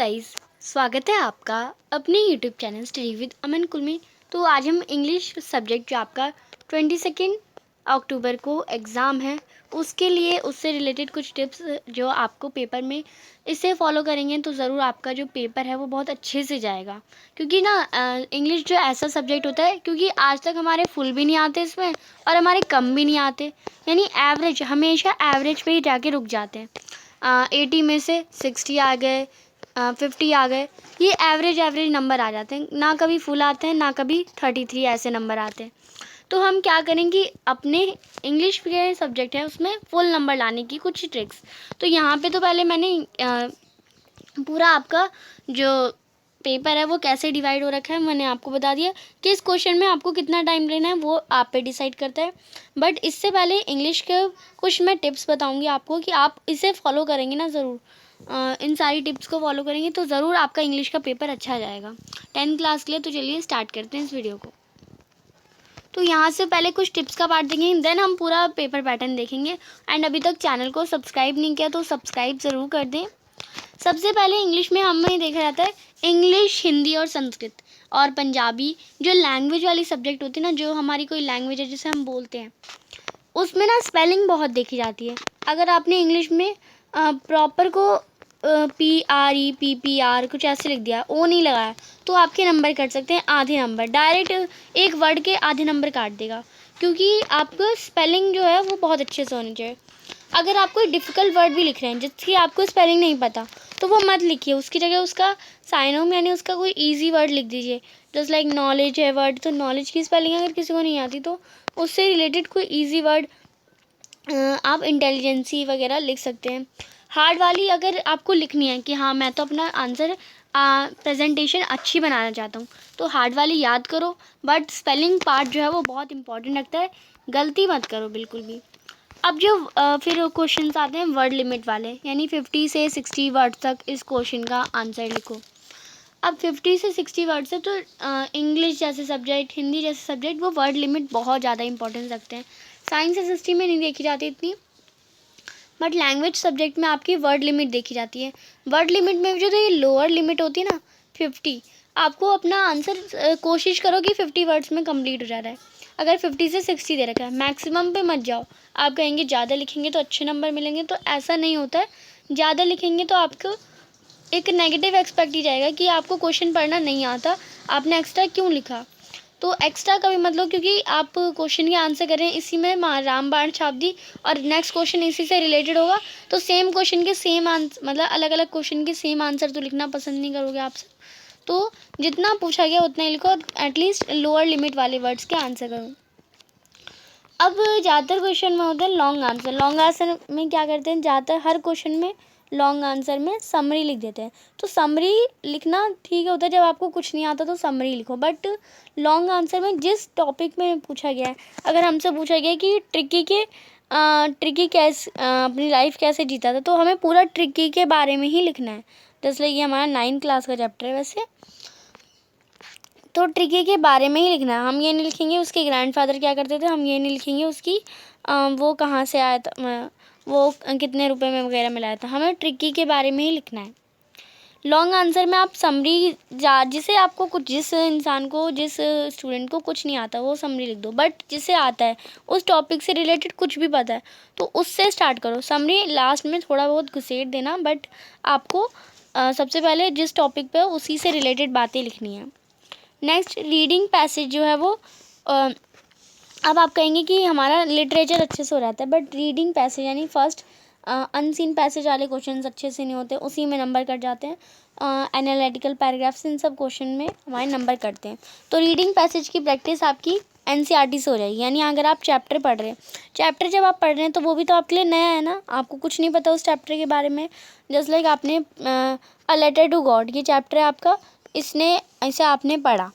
Guys, स्वागत है आपका अपने यूट्यूब चैनल स्टडी विद अमन कुल में। तो आज हम इंग्लिश सब्जेक्ट जो आपका 22 अक्टूबर को एग्ज़ाम है उसके लिए उससे रिलेटेड कुछ टिप्स जो आपको पेपर में इसे फॉलो करेंगे तो ज़रूर आपका जो पेपर है वो बहुत अच्छे से जाएगा। क्योंकि ना इंग्लिश जो ऐसा सब्जेक्ट होता है, क्योंकि आज तक हमारे फुल भी नहीं आते इसमें और हमारे कम भी नहीं आते, यानी एवरेज, हमेशा एवरेज पे ही जाके रुक जाते हैं। 80 में से 60 आ गए, 50 आ गए, ये एवरेज नंबर आ जाते हैं, ना कभी फुल आते हैं ना कभी 33 ऐसे नंबर आते हैं। तो हम क्या करेंगे, अपने इंग्लिश के सब्जेक्ट है उसमें फुल नंबर लाने की कुछ ट्रिक्स। तो यहाँ पे तो पहले मैंने पूरा आपका जो पेपर है वो कैसे डिवाइड हो रखा है मैंने आपको बता दिया। किस क्वेश्चन में आपको कितना टाइम लेना है वो आप पे डिसाइड करता है। बट इससे पहले इंग्लिश के कुछ मैं टिप्स बताऊंगी आपको कि आप इसे फॉलो करेंगे ना ज़रूर, इन सारी टिप्स को फॉलो करेंगे तो ज़रूर आपका इंग्लिश का पेपर अच्छा जाएगा 10th क्लास के लिए। तो चलिए स्टार्ट करते हैं इस वीडियो को। तो यहाँ से पहले कुछ टिप्स का पार्ट देखेंगे, देन हम पूरा पेपर पैटर्न देखेंगे। एंड अभी तक चैनल को सब्सक्राइब नहीं किया तो सब्सक्राइब ज़रूर कर दें। सबसे पहले इंग्लिश में हमें देखा जाता है इंग्लिश, हिंदी और संस्कृत और पंजाबी, जो लैंग्वेज वाली सब्जेक्ट होती है ना, जो हमारी कोई लैंग्वेज है जिसे हम बोलते हैं, उसमें ना स्पेलिंग बहुत देखी जाती है। अगर आपने इंग्लिश में प्रॉपर को PREPPR कुछ ऐसे लिख दिया, ओ नहीं लगाया, तो आपके नंबर कट सकते हैं, आधे नंबर डायरेक्ट एक वर्ड के आधे नंबर काट देगा। क्योंकि आपको स्पेलिंग जो है वो बहुत अच्छे से होनी चाहिए। अगर आप कोई डिफ़िकल्ट वर्ड भी लिख रहे हैं जिसकी आपको स्पेलिंग नहीं पता, तो वो मत लिखिए, उसकी जगह उसका साइनोम यानी उसका कोई ईजी वर्ड लिख दीजिए। जस्ट लाइक नॉलेज है वर्ड, तो नॉलेज की स्पेलिंग अगर किसी को नहीं आती तो उससे रिलेटेड कोई ईजी वर्ड आप इंटेलिजेंसी वगैरह लिख सकते हैं। हार्ड वाली अगर आपको लिखनी है कि हाँ मैं तो अपना आंसर प्रेजेंटेशन अच्छी बनाना चाहता हूँ, तो हार्ड वाली याद करो, बट स्पेलिंग पार्ट जो है वो बहुत इंपॉर्टेंट लगता है, गलती मत करो बिल्कुल भी। अब जो फिर क्वेश्चंस आते हैं वर्ड लिमिट वाले, यानी 50 से 60 वर्ड तक इस क्वेश्चन का आंसर लिखो। अब 50 से 60 वर्ड से तो इंग्लिश जैसे सब्जेक्ट, हिंदी जैसे सब्जेक्ट, वो वर्ड लिमिट बहुत ज़्यादा इंपॉर्टेंस रखते हैं। साइंस एस एस टी में नहीं देखी जाती इतनी, बट लैंग्वेज सब्जेक्ट में आपकी वर्ड लिमिट देखी जाती है। वर्ड लिमिट में जो तो ये लोअर लिमिट होती है ना 50, आपको अपना आंसर कोशिश करो कि 50 वर्ड्स में कंप्लीट हो जा रहा है। अगर 50 से 60 दे रखा है, मैक्सिमम पे मत जाओ। आप कहेंगे ज़्यादा लिखेंगे तो अच्छे नंबर मिलेंगे, तो ऐसा नहीं होता है। ज़्यादा लिखेंगे तो आपको एक नेगेटिव एक्सपेक्ट ही जाएगा कि आपको क्वेश्चन पढ़ना नहीं आता, आपने एक्स्ट्रा क्यों लिखा। तो एक्स्ट्रा कभी मतलब, क्योंकि आप क्वेश्चन के आंसर कर रहे हैं, इसी में रामबाण छाप दी और नेक्स्ट क्वेश्चन इसी से रिलेटेड होगा, तो सेम क्वेश्चन के सेम आंसर, मतलब अलग अलग क्वेश्चन के सेम आंसर तो लिखना पसंद नहीं करोगे आप सब। तो जितना पूछा गया उतना ही लिखो और एटलीस्ट लोअर लिमिट वाले वर्ड्स के आंसर करो। अब ज़्यादातर क्वेश्चन में होते हैं लॉन्ग आंसर। लॉन्ग आंसर में क्या करते हैं, ज़्यादातर हर क्वेश्चन में लॉन्ग आंसर में समरी लिख देते हैं। तो समरी लिखना ठीक होता है, जब आपको कुछ नहीं आता तो समरी लिखो, बट लॉन्ग आंसर में जिस टॉपिक में पूछा गया है, अगर हमसे पूछा गया है कि ट्रिकी कैसे अपनी लाइफ कैसे जीता था, तो हमें पूरा ट्रिकी के बारे में ही लिखना है। जैसे ये हमारा 9th क्लास का चैप्टर है वैसे, तो ट्रिकी के बारे में ही लिखना है। हम ये नहीं लिखेंगे उसके ग्रैंडफादर क्या करते थे, हम ये नहीं लिखेंगे उसकी वो कहाँ से आया था, वो कितने रुपए में वगैरह मिलाया था, हमें ट्रिकी के बारे में ही लिखना है। लॉन्ग आंसर में आप समरी जिसे आपको कुछ, जिस इंसान को, जिस स्टूडेंट को कुछ नहीं आता वो समरी लिख दो, बट जिसे आता है, उस टॉपिक से रिलेटेड कुछ भी पता है, तो उससे स्टार्ट करो। समरी लास्ट में थोड़ा बहुत घुसेड़ देना, बट आपको सबसे पहले जिस टॉपिक पे हो उसी से रिलेटेड बातें लिखनी है। नेक्स्ट रीडिंग पैसेज जो है वो अब आप कहेंगे कि हमारा लिटरेचर अच्छे से हो रहा था, बट रीडिंग पैसेज यानी फर्स्ट अनसीन पैसेज वाले क्वेश्चंस अच्छे से नहीं होते, उसी में नंबर कट जाते हैं। एनालिटिकल पैराग्राफ्स, इन सब क्वेश्चन में हमारे नंबर कटते हैं। तो रीडिंग पैसेज की प्रैक्टिस आपकी NCERT से हो जाएगी, यानी अगर आप चैप्टर पढ़ रहे हैं, चैप्टर जब आप पढ़ रहे हैं तो वो भी तो आपके लिए नया है ना, आपको कुछ नहीं पता उस चैप्टर के बारे में। जस्ट लाइक आपने अ लेटर टू गॉड, ये चैप्टर है आपका, इसने ऐसे आपने पढ़ा,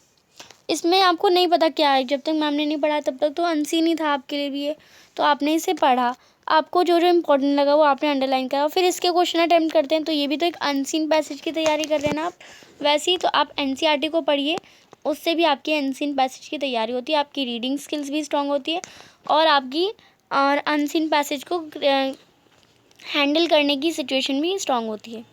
इसमें आपको नहीं पता क्या है, जब तक मैम ने नहीं पढ़ा तब तक तो अनसीन ही था आपके लिए भी ये, तो आपने इसे पढ़ा, आपको जो जो इम्पोर्टेंट लगा वो आपने अंडरलाइन करा, फिर इसके क्वेश्चन अटेम्प्ट करते हैं, तो ये भी तो एक अनसीन पैसेज की तैयारी कर रहे हैं ना आप। वैसे ही तो आप NCERT को पढ़िए, उससे भी आपकी अनसीन पैसेज की तैयारी होती है, आपकी रीडिंग स्किल्स भी स्ट्रॉन्ग होती है और आपकी और अनसीन पैसेज को हैंडल करने की सिचुएशन भी स्ट्रॉन्ग होती है।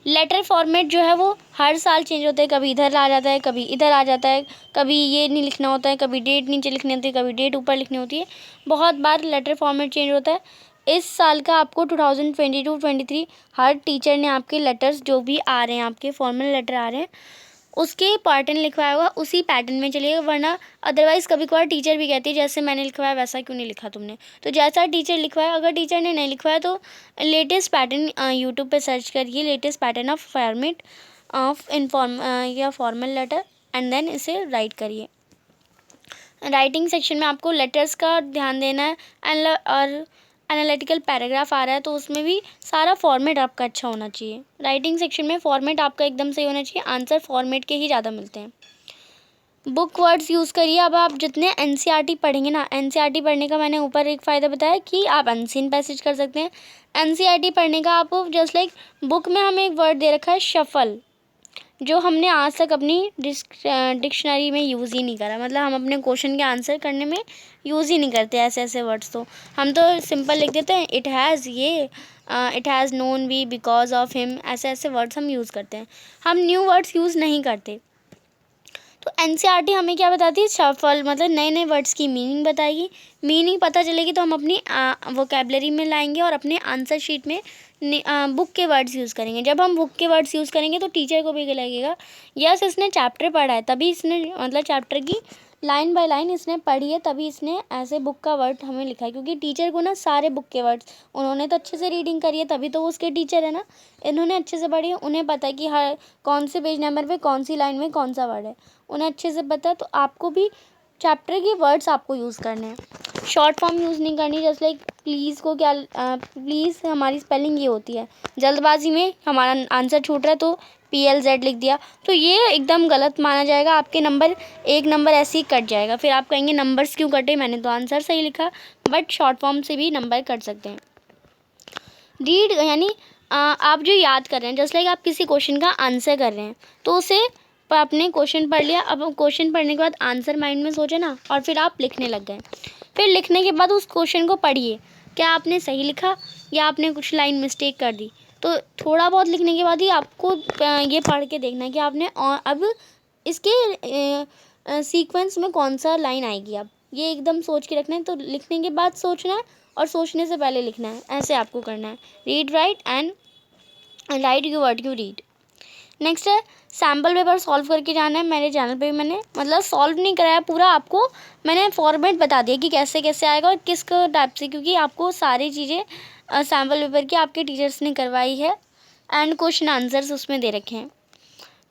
लेटर फॉर्मेट जो है वो हर साल चेंज होता है, कभी इधर आ जाता है, कभी इधर आ जाता है, कभी ये नहीं लिखना होता है, कभी डेट नीचे लिखनी होती है, कभी डेट ऊपर लिखनी होती है, बहुत बार लेटर फॉर्मेट चेंज होता है। इस साल का आपको 2022-23 हर टीचर ने आपके लेटर्स जो भी आ रहे हैं, आपके फॉर्मल लेटर आ रहे हैं, उसके पैटर्न लिखवाया होगा, उसी पैटर्न में चलिएगा, वरना अदरवाइज़ कभी कभार टीचर भी कहती है जैसे मैंने लिखवाया वैसा क्यों नहीं लिखा तुमने। तो जैसा टीचर लिखवाया, अगर टीचर ने नहीं लिखवाया तो लेटेस्ट पैटर्न यूट्यूब पे सर्च करिए, latest pattern of format of या फॉर्मल लेटर, एंड देन इसे राइट करिए। राइटिंग सेक्शन में आपको लेटर्स का ध्यान देना है, और एनालिटिकल पैराग्राफ आ रहा है तो उसमें भी सारा फॉर्मेट आपका अच्छा होना चाहिए। राइटिंग सेक्शन में फॉर्मेट आपका एकदम सही होना चाहिए, आंसर फॉर्मेट के ही ज़्यादा मिलते हैं। बुक वर्ड्स यूज़ करिए। अब आप जितने एनसीईआरटी पढ़ेंगे ना, एनसीईआरटी पढ़ने का मैंने ऊपर एक फ़ायदा बताया कि आप अनसीन पैसेज कर सकते हैं। एनसीईआरटी पढ़ने का आप जस्ट लाइक बुक में हमें एक वर्ड दे रखा है शफल, जो हमने आज तक अपनी डिक्शनरी में यूज़ ही नहीं करा, मतलब हम अपने क्वेश्चन के आंसर करने में यूज़ ही नहीं करते ऐसे ऐसे वर्ड्स। तो हम तो सिंपल लिख देते हैं, it has known we because of him, ऐसे ऐसे वर्ड्स हम यूज़ करते हैं, हम न्यू वर्ड्स यूज़ नहीं करते। तो एनसीईआरटी हमें क्या बताती है, शफल मतलब नए नए वर्ड्स की मीनिंग बताएगी। मीनिंग पता चलेगी तो हम अपनी वोकेबलरी में लाएंगे और अपने आंसर शीट में बुक के वर्ड्स यूज़ करेंगे। जब हम बुक के वर्ड्स यूज़ करेंगे तो टीचर को भी लगेगा यस इसने चैप्टर पढ़ा है, तभी इसने मतलब चैप्टर की लाइन बाय लाइन इसने पढ़ी है, तभी इसने ऐसे बुक का वर्ड हमें लिखा है। क्योंकि टीचर को ना सारे बुक के वर्ड्स, उन्होंने तो अच्छे से रीडिंग करी है, तभी तो वो उसके टीचर है ना, इन्होंने अच्छे से पढ़ी है, उन्हें पता है कि हर कौन से पेज नंबर पे कौन सी लाइन में कौन सा वर्ड है, उन्हें अच्छे से पता है। तो आपको भी चैप्टर के वर्ड्स आपको यूज़ करने हैं, शॉर्ट फॉर्म यूज़ नहीं करनी। जस्ट लाइक प्लीज़ को क्या प्लीज़ हमारी स्पेलिंग ये होती है, जल्दबाजी में हमारा आंसर छूट रहा है तो PLZ लिख दिया, तो ये एकदम गलत माना जाएगा, आपके नंबर एक नंबर ऐसे ही कट जाएगा। फिर आप कहेंगे नंबर्स क्यों कटे, मैंने तो आंसर सही लिखा। बट शॉर्ट फॉर्म से भी नंबर कट सकते हैं। रीड यानी आप जो याद कर रहे हैं, जस्ट लाइक आप किसी क्वेश्चन का आंसर कर रहे हैं तो उसे आपने क्वेश्चन पढ़ लिया, अब क्वेश्चन पढ़ने के बाद आंसर माइंड में सोचे ना, और फिर आप लिखने लग गए। फिर लिखने के बाद उस क्वेश्चन को पढ़िए, क्या आपने सही लिखा या आपने कुछ लाइन मिस्टेक कर दी। तो थोड़ा बहुत लिखने के बाद ही आपको ये पढ़ के देखना है कि आपने अब इसके सीक्वेंस में कौन सा लाइन आएगी। अब ये एकदम सोच के रखना है, तो लिखने के बाद सोचना है और सोचने से पहले लिखना है, ऐसे आपको करना है। Read write and right you what you read. Next है सैम्पल पेपर सॉल्व करके जाना है। मेरे चैनल पे मैंने मतलब सॉल्व नहीं कराया पूरा, आपको मैंने फॉर्मेट बता दिया कि कैसे कैसे आएगा और किस टाइप से, क्योंकि आपको सारी चीज़ें सैम्पल पेपर की आपके टीचर्स ने करवाई है एंड क्वेश्चन आंसर्स उसमें दे रखे हैं।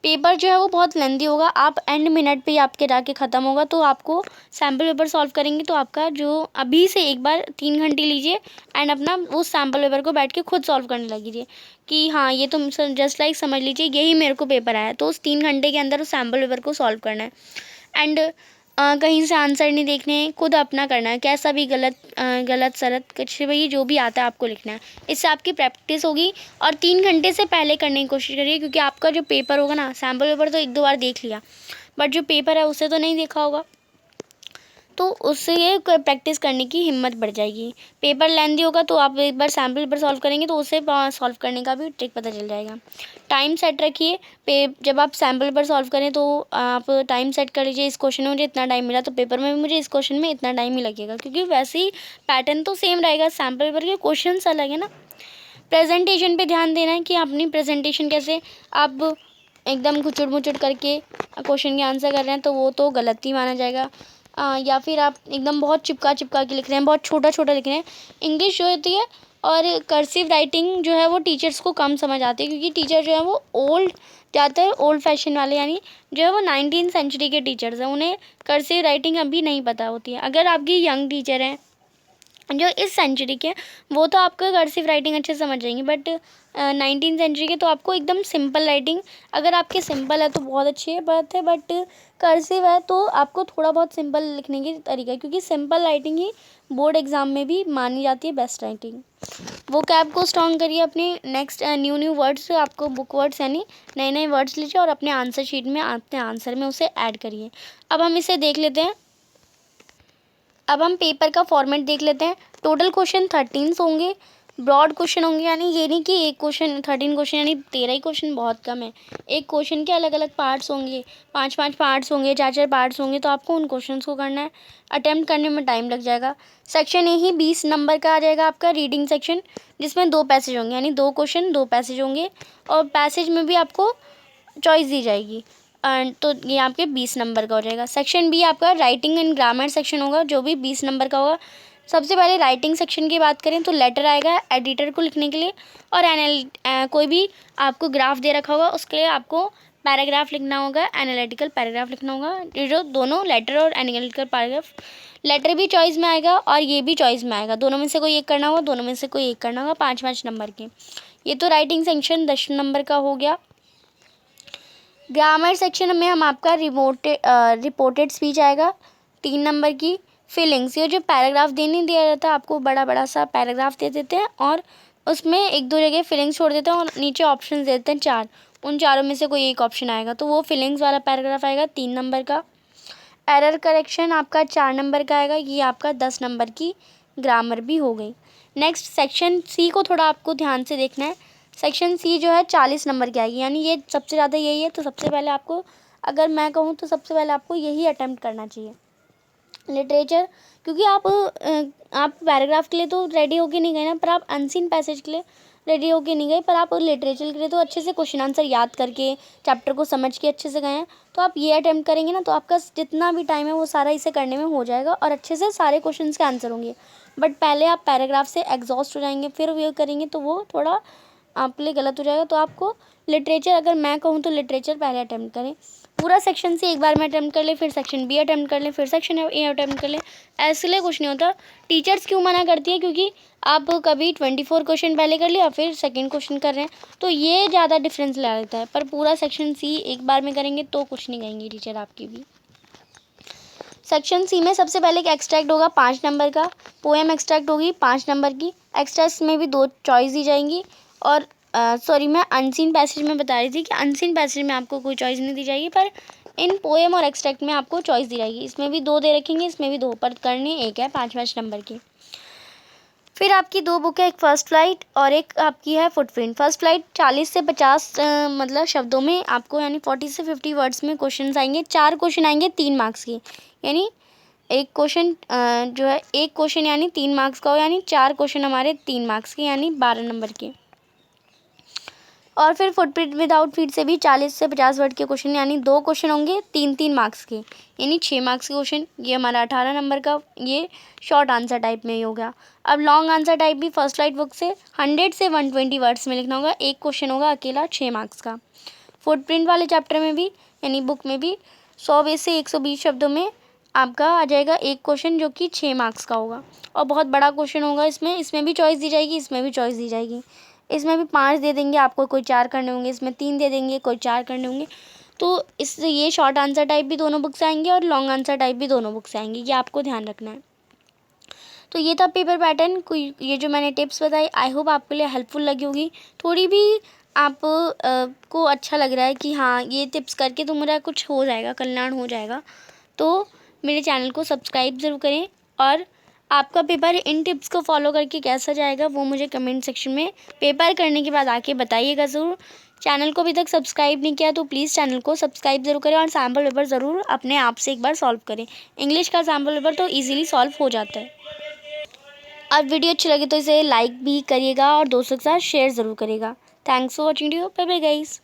पेपर जो है वो बहुत लेंदी होगा, आप एंड मिनट पे ही आपके जाके ख़त्म होगा। तो आपको सैम्पल पेपर सॉल्व करेंगे तो आपका जो अभी से एक बार 3 घंटे लीजिए एंड अपना वो सैम्पल पेपर को बैठ के खुद सॉल्व करने लगीजिए कि हाँ ये तो जस्ट लाइक समझ लीजिए यही मेरे को पेपर आया, तो उस 3 घंटे के अंदर उस सैम्पल पेपर को सॉल्व करना है एंड कहीं से आंसर नहीं देखने, खुद अपना करना है, कैसा भी गलत सलत कुछ भी जो भी आता है आपको लिखना है। इससे आपकी प्रैक्टिस होगी और 3 घंटे से पहले करने की कोशिश करिए, क्योंकि आपका जो पेपर होगा ना, सैम्पल पेपर तो 1-2 बार देख लिया बट जो पेपर है उसे तो नहीं देखा होगा, तो उससे ये प्रैक्टिस करने की हिम्मत बढ़ जाएगी। पेपर लेंदी होगा तो आप एक बार सैम्पल पेपर सॉल्व करेंगे तो उसे सॉल्व करने का भी ट्रिक पता चल जाएगा। टाइम सेट रखिए, जब आप सैम्पल पेपर सॉल्व करें तो आप टाइम सेट कर लीजिए, इस क्वेश्चन में मुझे इतना टाइम मिला तो पेपर में भी मुझे इस क्वेश्चन में इतना टाइम ही लगेगा, क्योंकि वैसे ही पैटर्न तो सेम रहेगा, सैम्पल पेपर के क्वेश्चन अलग है ना। प्रेजेंटेशन पे ध्यान देना है कि अपनी प्रेजेंटेशन कैसे, आप एकदम घुचुड़ मुचुड़ करके क्वेश्चन के आंसर कर रहे हैं तो वो तो गलत ही माना जाएगा। या फिर आप एकदम बहुत चिपका चिपका के लिख रहे हैं, बहुत छोटा छोटा लिख रहे हैं। इंग्लिश जो होती है और कर्सिव राइटिंग जो है वो टीचर्स को कम समझ आती है, क्योंकि टीचर जो है वो ज़्यादातर ओल्ड फैशन वाले, यानी जो है वो 19वीं सेंचुरी के टीचर्स हैं, उन्हें कर्सिव राइटिंग अभी नहीं पता होती है। अगर आपकी यंग टीचर हैं जो इस सेंचुरी के, वो तो आपको कर्सिव राइटिंग अच्छे से समझ जाएंगे, बट 19वीं सेंचुरी के तो आपको एकदम सिंपल राइटिंग, अगर आपके सिंपल है तो बहुत अच्छी बात है, बट कर्सिव है तो आपको थोड़ा बहुत सिंपल लिखने की तरीका है, क्योंकि सिंपल राइटिंग ही बोर्ड एग्ज़ाम में भी मानी जाती है बेस्ट राइटिंग। वो कैब को स्ट्रॉन्ग करिए। अपने नेक्स्ट न्यू वर्ड्स, आपको बुक वर्ड्स यानी नए नए वर्ड्स लीजिए और अपने आंसर शीट में अपने आंसर में उसे ऐड करिए। अब हम इसे देख लेते हैं। अब हम पेपर का फॉर्मेट देख लेते हैं। टोटल क्वेश्चन 13 होंगे, ब्रॉड क्वेश्चन होंगे, यानी ये नहीं कि एक क्वेश्चन 13 क्वेश्चन यानी 13 ही क्वेश्चन बहुत कम है। एक क्वेश्चन के अलग अलग पार्ट्स होंगे, 5-5 पार्ट्स होंगे, 4-4 पार्ट्स होंगे, तो आपको उन क्वेश्चंस को करना है। अटेम्प्ट करने में टाइम लग जाएगा। सेक्शन ए ही 20 नंबर का आ जाएगा आपका रीडिंग सेक्शन, जिसमें 2 पैसेज होंगे, यानी 2 क्वेश्चन 2 पैसेज होंगे, और पैसेज में भी आपको चॉइस दी जाएगी। तो ये आपके 20 नंबर का हो जाएगा। सेक्शन बी आपका राइटिंग एंड ग्रामर सेक्शन होगा, जो भी 20 नंबर का होगा। सबसे पहले राइटिंग सेक्शन की बात करें तो लेटर आएगा एडिटर को लिखने के लिए, और कोई भी आपको ग्राफ दे रखा होगा उसके लिए आपको पैराग्राफ लिखना होगा, एनालिटिकल पैराग्राफ लिखना होगा। ये जो दोनों लेटर और एनालिटिकल पैराग्राफ, लेटर भी चॉइस में आएगा और ये भी चॉइस में आएगा, दोनों में से कोई एक करना होगा, दोनों में से कोई एक करना होगा, 5-5 नंबर के। ये तो राइटिंग सेक्शन 10 नंबर का हो गया। ग्रामर सेक्शन में हम आपका रिपोर्टेड स्पीच आएगा 3 नंबर की। फीलिंग्स, ये जो पैराग्राफ देने दिया जाता है आपको, बड़ा बड़ा सा पैराग्राफ दे देते हैं और उसमें 1-2 जगह फीलिंग्स छोड़ देते हैं और नीचे ऑप्शन देते हैं 4, उन चारों में से कोई एक ऑप्शन आएगा, तो वो फीलिंग्स वाला पैराग्राफ आएगा 3 नंबर का। एरर करेक्शन आपका 4 नंबर का आएगा, ये आपका 10 नंबर की ग्रामर भी हो गई। नेक्स्ट सेक्शन सी को थोड़ा आपको ध्यान से देखना है। सेक्शन सी जो है 40 नंबर की आएगी, यानी ये सबसे ज़्यादा यही है, तो सबसे पहले आपको, अगर मैं कहूँ तो सबसे पहले आपको यही अटेम्प्ट करना चाहिए। लिटरेचर, क्योंकि आप पैराग्राफ के लिए तो रेडी होके नहीं गए ना, पर आप अनसीन पैसेज के लिए रेडी होके नहीं गए, पर आप लिटरेचर के लिए तो अच्छे से क्वेश्चन आंसर याद करके चैप्टर को समझ के अच्छे से गए हैं, तो आप ये अटेम्प्ट करेंगे ना, तो आपका जितना भी टाइम है वो सारा इसे करने में हो जाएगा और अच्छे से सारे क्वेश्चंस के आंसर होंगे। बट पहले आप पैराग्राफ से एग्जॉस्ट हो जाएंगे, फिर वो करेंगे तो वो थोड़ा आपके लिए गलत हो जाएगा। तो आपको लिटरेचर, अगर मैं कहूँ तो लिटरेचर पहले अटेम्प्ट करें। पूरा सेक्शन से एक बार में अटेम्प्ट कर ले, फिर सेक्शन बी अटेम्प्ट कर ले, फिर सेक्शन ए अटेम्प्ट कर ले, ऐसे लिए कुछ नहीं होता। टीचर्स क्यों मना करती है, क्योंकि आप कभी 24 क्वेश्चन पहले कर लिया फिर सेकंड क्वेश्चन कर रहे हैं, तो ये ज़्यादा डिफरेंस ला देता है। पर पूरा सेक्शन सी एक बार में करेंगे तो कुछ नहीं कहेंगे टीचर आपकी भी। सेक्शन सी में सबसे पहले एक एक्सट्रैक्ट होगा 5 नंबर का, पोएम एक्सट्रैक्ट होगी 5 नंबर की। एक्सट्रैक्ट में भी 2 चॉइस दी जाएंगी, और सॉरी, मैं अनसीन पैसेज में बता रही थी कि अनसीन पैसेज में आपको कोई चॉइस नहीं दी जाएगी, पर इन पोएम और एक्सट्रैक्ट में आपको चॉइस दी जाएगी। इसमें भी 2 दे रखेंगे, इसमें भी 2, पर करनी एक है 5-5 नंबर की। फिर आपकी 2 बुक है, एक फर्स्ट फ्लाइट और एक आपकी है फुटप्रिंट। फर्स्ट फ्लाइट 40 से 50 मतलब शब्दों में आपको, यानी 40 से 50 वर्ड्स में क्वेश्चन आएंगे। 4 क्वेश्चन आएंगे 3 मार्क्स के, यानी एक क्वेश्चन जो है, एक क्वेश्चन यानी 3 मार्क्स का हो, यानी 4 क्वेश्चन हमारे 3 मार्क्स के, यानी 12 नंबर के। और फिर फुटप्रिंट विदाउट फीट से भी 40 से 50 वर्ड के क्वेश्चन, यानी 2 क्वेश्चन होंगे 3-3 मार्क्स के, यानी 6 मार्क्स के क्वेश्चन। ये हमारा 18 नंबर का, ये शॉर्ट आंसर टाइप में ही हो गया। अब लॉन्ग आंसर टाइप भी फर्स्ट लाइट बुक से 100 से 120 वर्ड्स में लिखना होगा, एक क्वेश्चन होगा अकेला 6 मार्क्स का। फुटप्रिंट वाले चैप्टर में भी, यानी बुक में भी 100 से 120 शब्दों में आपका आ जाएगा एक क्वेश्चन, जो कि 6 मार्क्स का होगा, और बहुत बड़ा क्वेश्चन होगा। इसमें भी चॉइस दी जाएगी, इसमें भी चॉइस दी जाएगी। इसमें भी 5 दे देंगे आपको, कोई 4 करने होंगे, इसमें 3 दे देंगे, कोई 4 करने होंगे। तो इससे ये शॉर्ट आंसर टाइप भी दोनों बुक्स आएंगे और लॉन्ग आंसर टाइप भी दोनों बुक्स आएंगी, ये आपको ध्यान रखना है। तो ये था पेपर पैटर्न, कोई ये जो मैंने टिप्स बताई, आई होप आपके लिए हेल्पफुल लगी होगी। थोड़ी भी आप को अच्छा लग रहा है कि हाँ, ये टिप्स करके तो मेरा कुछ हो जाएगा, कल्याण हो जाएगा, तो मेरे चैनल को सब्सक्राइब ज़रूर करें। और आपका पेपर इन टिप्स को फॉलो करके कैसा जाएगा वो मुझे कमेंट सेक्शन में पेपर करने के बाद आके बताइएगा ज़रूर। चैनल को अभी तक सब्सक्राइब नहीं किया तो प्लीज़ चैनल को सब्सक्राइब ज़रूर करें, और सैम्पल पेपर ज़रूर अपने आप से एक बार सॉल्व करें। इंग्लिश का सैम्पल पेपर तो ईजिली सॉल्व हो जाता है। अब वीडियो अच्छी लगे तो इसे लाइक भी करिएगा और दोस्तों के साथ शेयर ज़रूर करिएगा। Thanks for watching video, bye bye guys.